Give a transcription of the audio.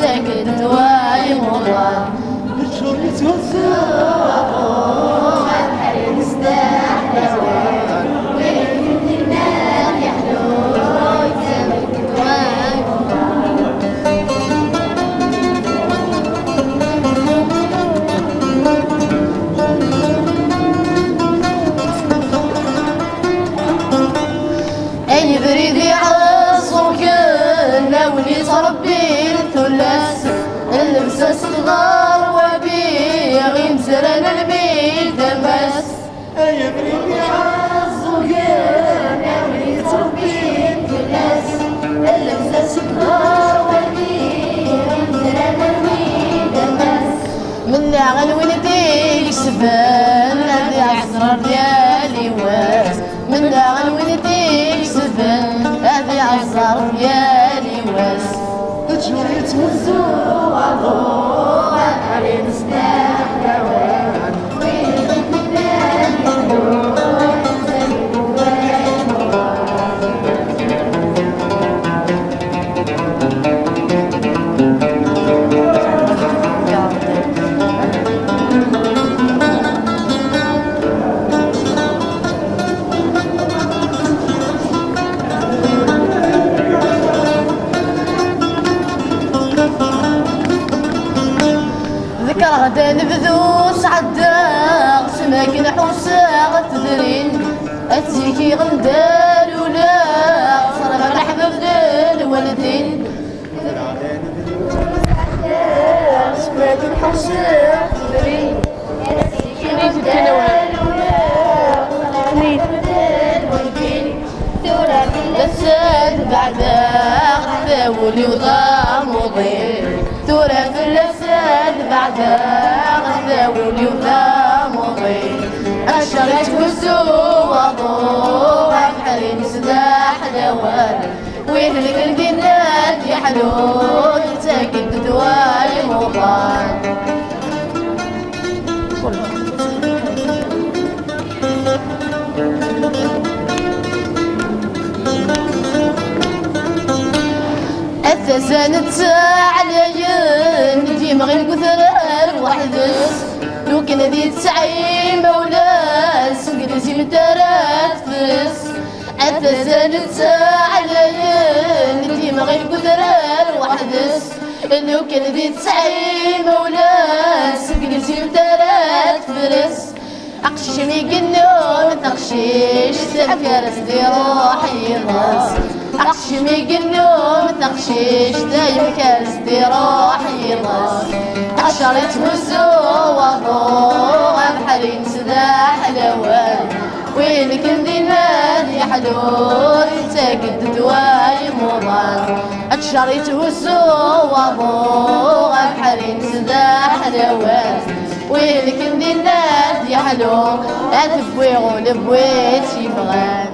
ساكت واي مرة شريت وزاق الحريم استحلوان وين النار يحلو ساكت واي أي بريدي عصر كنا ولي تربي الثلاث اللبسة صغار وبيغ يمسرن البيت دمس أي بريدي عصر كنا ولي تربي الثلاث اللبسة صغار وبيغ يمسرن البيت دمس من نعل ولديك سفن هذي عصر ديالي واس من نعل ولديك سفن هذي عصر ديالي واس شريت وزاق عضو الحريم استحلوان وين النار يحلو ساكت واي ذكر غدا نبذو سعداغ سماكن حوساغ تدرين أتزيكي غندال ولا صرغ الحباب ديال الوالدين سمعت الحسين تدرين أتزيكي غندال ولا صرغ الحباب ديال الوالدين لساد بعداغ ثاولي وضامضين ثورة في اللساد بعداغ ثاولي وضامضين أشرت وسوى ضوء بحرين سداح دوان وين الكلدينات يحلون ساكت دواي مضان التسانت عليا ديما غير كثر وحدس لو كان ذي تسعي مولاس انجليزي مترات فس التسانت عليا ديما غير كثر وحدس لو كان ذي تسعي مولاس انجليزي مترات فرس أقشش ميقنو متقشيش سكر سدي روحي راس أقشش ميقنو متقشيش دايم كاس دي روحي راس عشرة وزو وضوء بحرين سداح لوان وين كندينات يحلون ساكت دواي مضان عشرة وزو وضوء بحرين سداح لوان وين كندينات يحلو أتبوي غول بويت يبغان